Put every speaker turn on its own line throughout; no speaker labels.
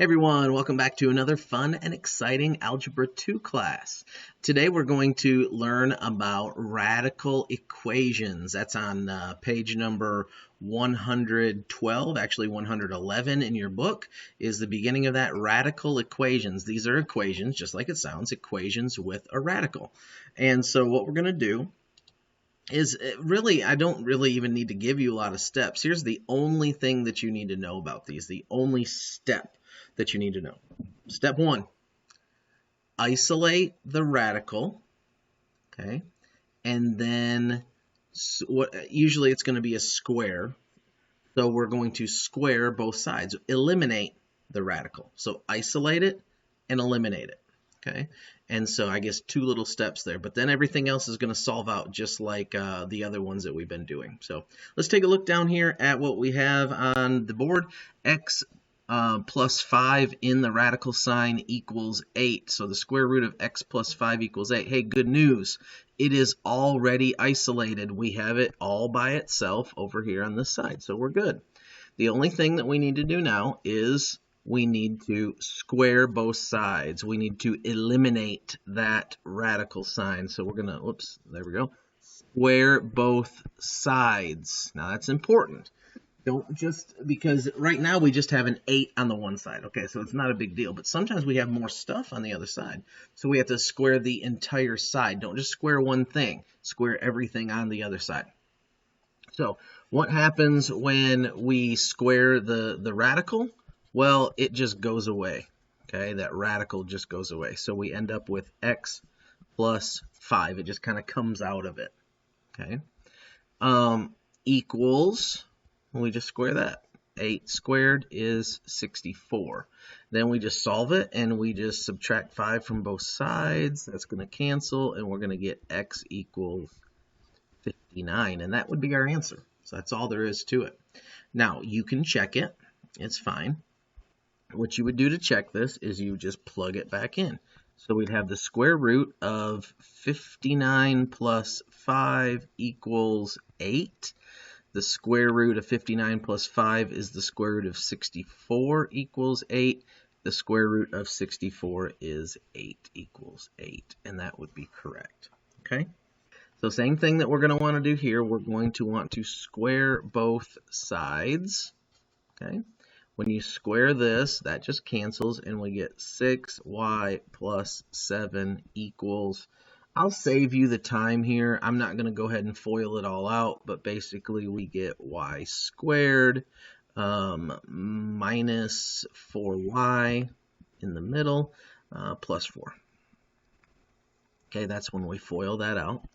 Hey everyone, welcome back to another fun and exciting Algebra 2 class. Today we're going to learn about radical equations. That's on page number 112, actually 111 in your book is the beginning of that, radical equations. These are equations, just like it sounds, equations with a radical. And so what we're going to do is really, I don't really even need to give you a lot of steps. Here's the only thing that you need to know about these, the only step that you need to know. Step 1, isolate the radical, okay? And then usually it's going to be a square. So we're going to square both sides, eliminate the radical. So isolate it and eliminate it, okay? And so I guess 2 little steps there, but then everything else is going to solve out just like the other ones that we've been doing. So let's take a look down here at what we have on the board. X plus 5 in the radical sign equals 8. So the square root of x plus 5 equals 8. Hey, good news. It is already isolated. We have it all by itself over here on this side. So we're good. The only thing that we need to do now is we need to square both sides. We need to eliminate that radical sign. So we're going to, oops, there we go. Square both sides. Now that's important. Don't just, because right now we just have an 8 on the one side. Okay, so it's not a big deal. But sometimes we have more stuff on the other side. So we have to square the entire side. Don't just square one thing. Square everything on the other side. So what happens when we square the radical? Well, it just goes away. Okay, that radical just goes away. So we end up with x plus 5. It just kind of comes out of it. Okay, equals... we just square that. 8 squared is 64. Then we just solve it, and we just subtract 5 from both sides. That's going to cancel, and we're going to get x equals 59. And that would be our answer. So that's all there is to it. Now, you can check it. It's fine. What you would do to check this is you just plug it back in. So we'd have the square root of 59 plus 5 equals 8. The square root of 59 plus 5 is the square root of 64 equals 8. The square root of 64 is 8 equals 8. And that would be correct. Okay? So same thing that we're going to want to do here. We're going to want to square both sides. Okay? When you square this, that just cancels, and we get 6y plus 7 equals... I'll save you the time here. I'm not going to go ahead and FOIL it all out, but basically we get y squared minus 4y in the middle plus 4. Okay, that's when we FOIL that out.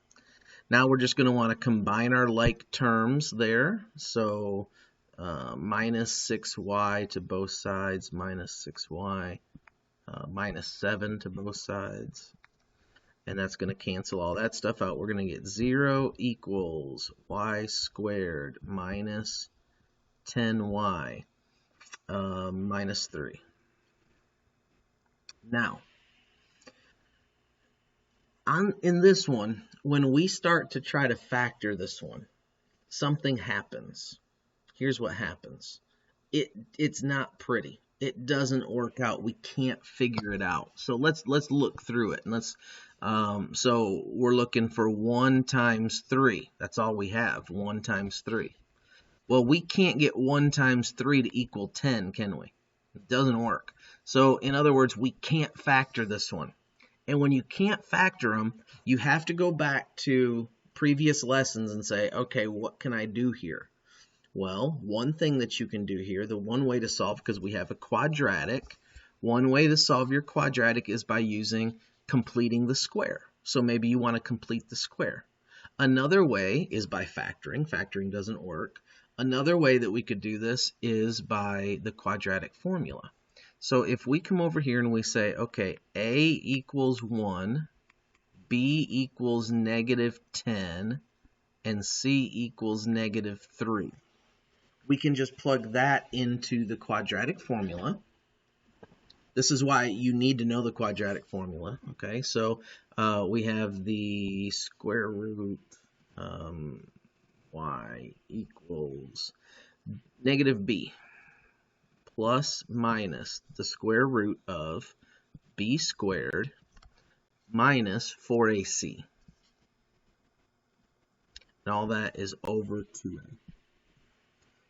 Now we're just going to want to combine our like terms there. So minus 6y to both sides, minus 6y, minus 7 to both sides. And that's going to cancel all that stuff out. We're going to get 0 equals y squared minus 10y minus 3. Now, in this one, when we start to try to factor this one, something happens. Here's what happens. It's not pretty. It doesn't work out. We can't figure it out. So let's look through it, and let's so we're looking for 1 times 3. That's all we have, 1 times 3. Well, we can't get 1 times 3 to equal 10, can we? It doesn't work. So in other words, we can't factor this one. And when you can't factor them, you have to go back to previous lessons and say, okay, what can I do here? Well, one thing that you can do here, the one way to solve, because we have a quadratic, one way to solve your quadratic is by using completing the square. So maybe you want to complete the square. Another way is by factoring. Factoring doesn't work. Another way that we could do this is by the quadratic formula. So if we come over here and we say, okay, A equals 1, B equals negative 10, and C equals negative 3. We can just plug that into the quadratic formula. This is why you need to know the quadratic formula. Okay, so we have the square root y equals negative b plus minus the square root of b squared minus 4ac. And all that is over 2a.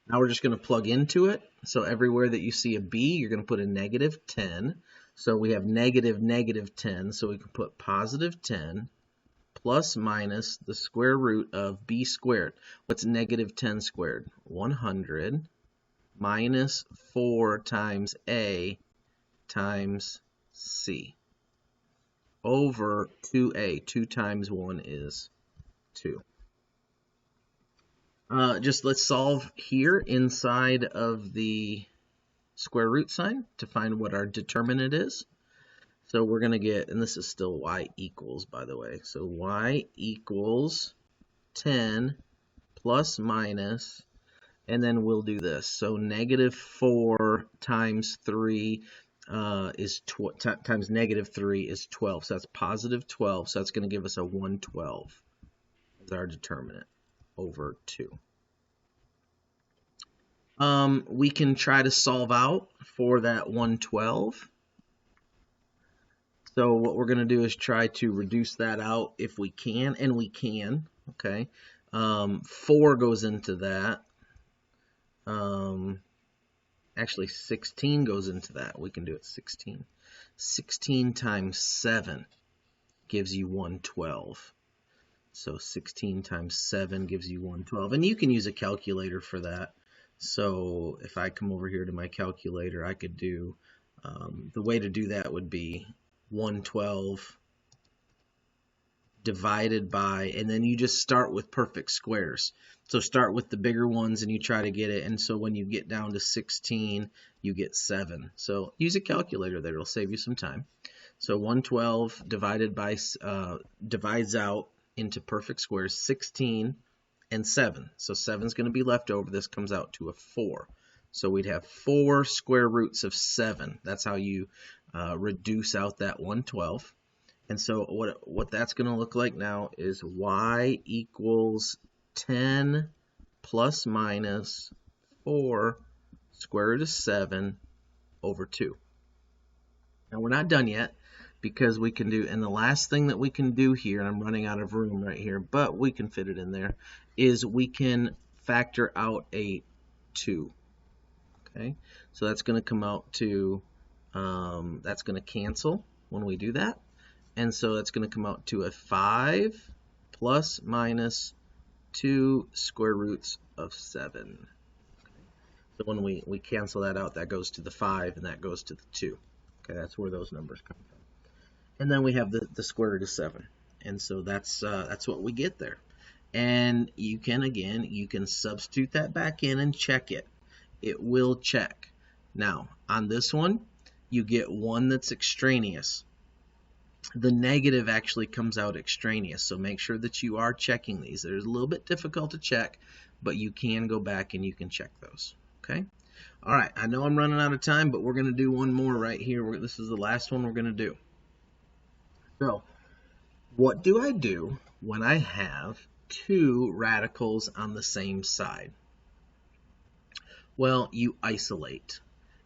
Now we're just going to plug into it. So everywhere that you see a b, you're going to put a negative 10. So we have negative 10, so we can put positive 10 plus minus the square root of b squared. What's negative 10 squared? 100 minus 4 times a times c over 2a. 2 times 1 is 2. Just let's solve here inside of the square root sign to find what our determinant is. So we're going to get, and this is still y equals, by the way. So y equals 10 plus minus, and then we'll do this. So negative 4 times 3 times negative 3 is 12. So that's positive 12. So that's going to give us a 112 as our determinant over 2. We can try to solve out for that 112. So what we're going to do is try to reduce that out if we can, and we can, okay? 4 goes into that. Actually, 16 goes into that. We can do it 16. 16 times 7 gives you 112. So 16 times 7 gives you 112. And you can use a calculator for that. So if I come over here to my calculator, I could do, the way to do that would be 112 divided by, and then you just start with perfect squares. So start with the bigger ones and you try to get it. And so when you get down to 16, you get 7. So use a calculator there. It'll save you some time. So 112 divided by, divides out into perfect squares, 16 and 7. So 7 is going to be left over. This comes out to a 4. So we'd have 4 square roots of 7. That's how you reduce out that 112. And so what that's going to look like now is y equals 10 plus minus 4 square root of 7 over 2. Now we're not done yet, because we can do, and the last thing that we can do here, and I'm running out of room right here, but we can fit it in there, is we can factor out a 2. Okay, so that's going to come out to, that's going to cancel when we do that. And so that's going to come out to a 5 plus minus 2 square roots of 7. Okay. So when we cancel that out, that goes to the 5 and that goes to the 2. Okay, that's where those numbers come from. And then we have the square root of 7. And so that's what we get there. And you can substitute that back in and check it. It will check. Now, on this one, you get one that's extraneous. The negative actually comes out extraneous, so make sure that you are checking these. They're a little bit difficult to check, but you can go back and you can check those. Okay? All right, I know I'm running out of time, but we're going to do one more right here. This is the last one we're going to do. So, what do I do when I have 2 radicals on the same side? Well, you isolate.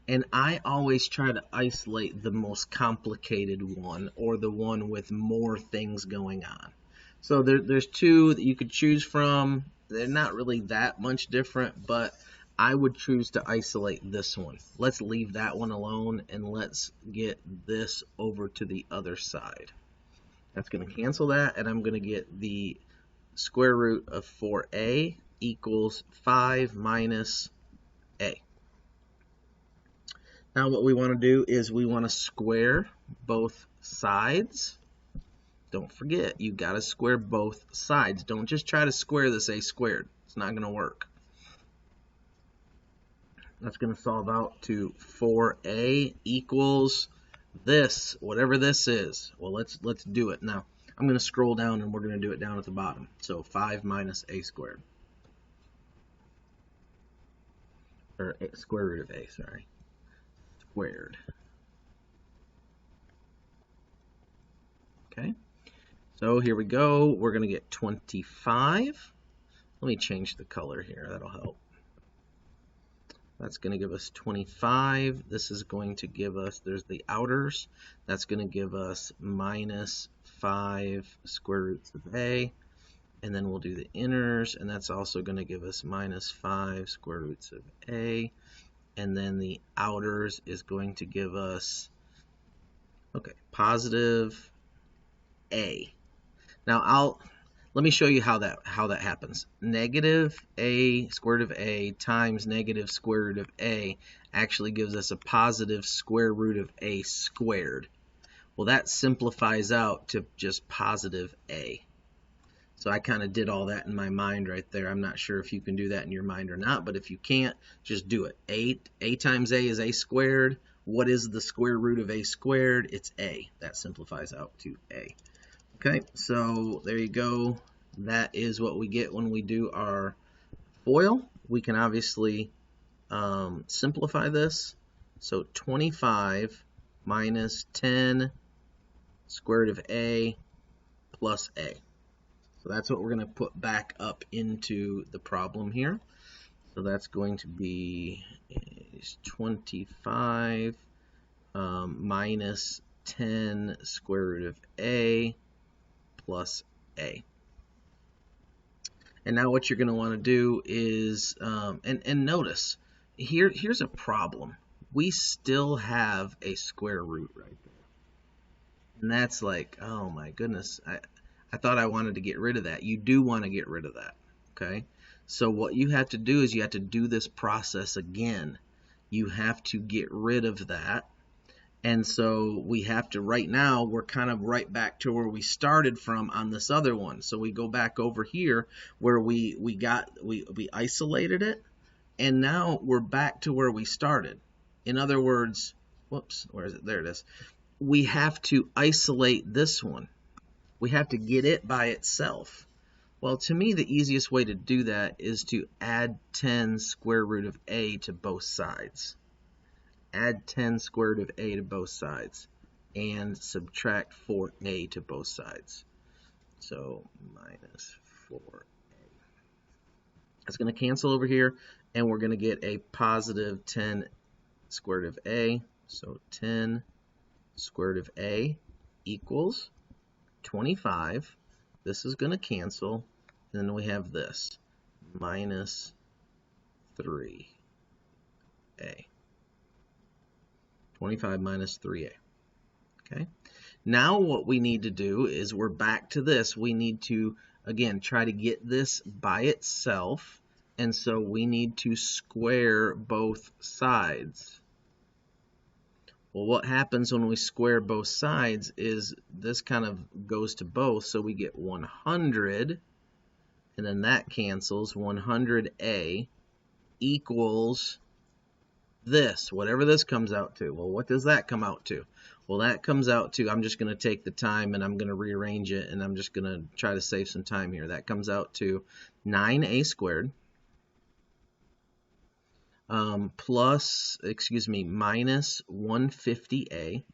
And I always try to isolate the most complicated one, or the one with more things going on. So there's 2 that you could choose from. They're not really that much different, but I would choose to isolate this one. Let's leave that one alone, and let's get this over to the other side. That's going to cancel that, and I'm going to get the square root of 4a equals 5 minus a. Now what we want to do is we want to square both sides. Don't forget, you've got to square both sides. Don't just try to square this a squared. It's not going to work. That's going to solve out to 4a equals this, whatever this is. Well, let's do it. Now, I'm going to scroll down and we're going to do it down at the bottom. So 5 minus a squared. Or square root of a, sorry. Squared. Okay, so here we go. We're going to get 25. Let me change the color here. That'll help. That's going to give us 25. This is going to give us, there's the outers. That's going to give us minus 5 square roots of a. And then we'll do the inners, and that's also going to give us minus 5 square roots of a. And then the outers is going to give us, okay, positive a. Now let me show you how that happens. Negative a square root of a times negative square root of a actually gives us a positive square root of a squared. Well, that simplifies out to just positive a. So I kind of did all that in my mind right there. I'm not sure if you can do that in your mind or not, but if you can't, just do it. A times a is a squared. What is the square root of a squared? It's a. That simplifies out to a. Okay, so there you go. That is what we get when we do our FOIL. We can obviously simplify this. So 25 minus 10 square root of a plus a. So that's what we're going to put back up into the problem here. So that's going to be 25 minus 10 square root of a plus a. And now what you're going to want to do is, and notice, here's a problem. We still have a square root right there. And that's like, oh my goodness, I thought I wanted to get rid of that. You do want to get rid of that, okay? So what you have to do is you have to do this process again. You have to get rid of that. And so we have to, right now, we're kind of right back to where we started from on this other one. So we go back over here where we isolated it, and now we're back to where we started. In other words, whoops, where is it? There it is. We have to isolate this one. We have to get it by itself. Well, to me, the easiest way to do that is to add 10 square root of a to both sides. Add 10 square root of a to both sides and subtract 4a to both sides. So minus 4a. That's going to cancel over here, and we're going to get a positive 10 square root of a. So 10 square root of a equals 25. This is going to cancel, and then we have this, minus 3a. 25 minus 3a. Okay. Now what we need to do is we're back to this. We need to, again, try to get this by itself, and so we need to square both sides. Well, what happens when we square both sides is this kind of goes to both, so we get 100, and then that cancels. 100a equals this, whatever this comes out to. Well, what does that come out to? Well, that comes out to, I'm just going to take the time and I'm going to rearrange it, and I'm just going to try to save some time here. That comes out to 9a squared plus, minus 150a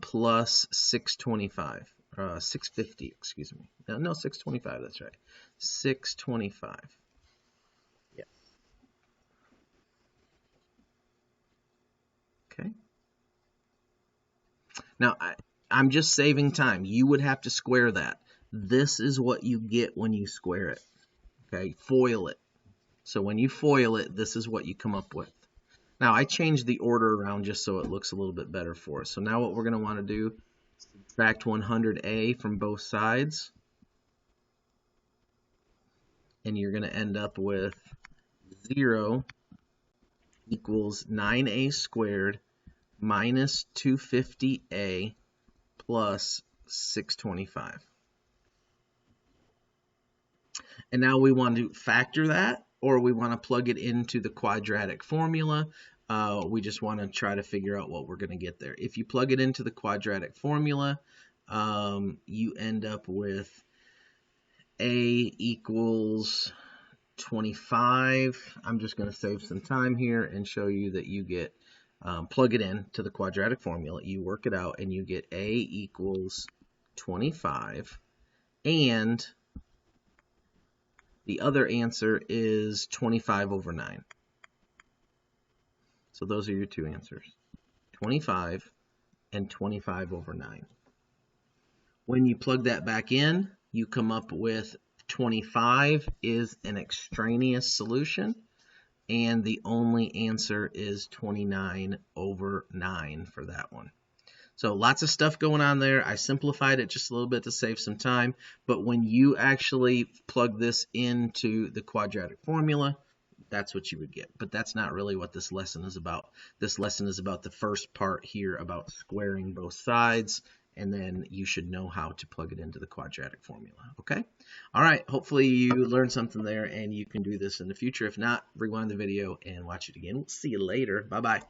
plus 625, 650, No, 625, that's right. 625. Yeah. Okay. Now, I'm just saving time. You would have to square that. This is what you get when you square it. Okay, FOIL it. So when you FOIL it, this is what you come up with. Now, I changed the order around just so it looks a little bit better for us. So now what we're going to want to do is subtract 100a from both sides. And you're going to end up with 0 equals 9a squared minus 250a plus 625. And now we want to factor that, or we want to plug it into the quadratic formula. We just want to try to figure out what we're going to get there. If you plug it into the quadratic formula, you end up with a equals 25. I'm just going to save some time here and show you that you get, plug it in to the quadratic formula, you work it out, and you get a equals 25, and The other answer is 25 over 9. So those are your two answers, 25 and 25 over 9. When you plug that back in, you come up with 25 is an extraneous solution, and the only answer is 29 over 9 for that one. So lots of stuff going on there. I simplified it just a little bit to save some time, but when you actually plug this into the quadratic formula, that's what you would get. But that's not really what this lesson is about. This lesson is about the first part here about squaring both sides, and then you should know how to plug it into the quadratic formula, okay? All right, hopefully you learned something there and you can do this in the future. If not, rewind the video and watch it again. We'll see you later. Bye-bye.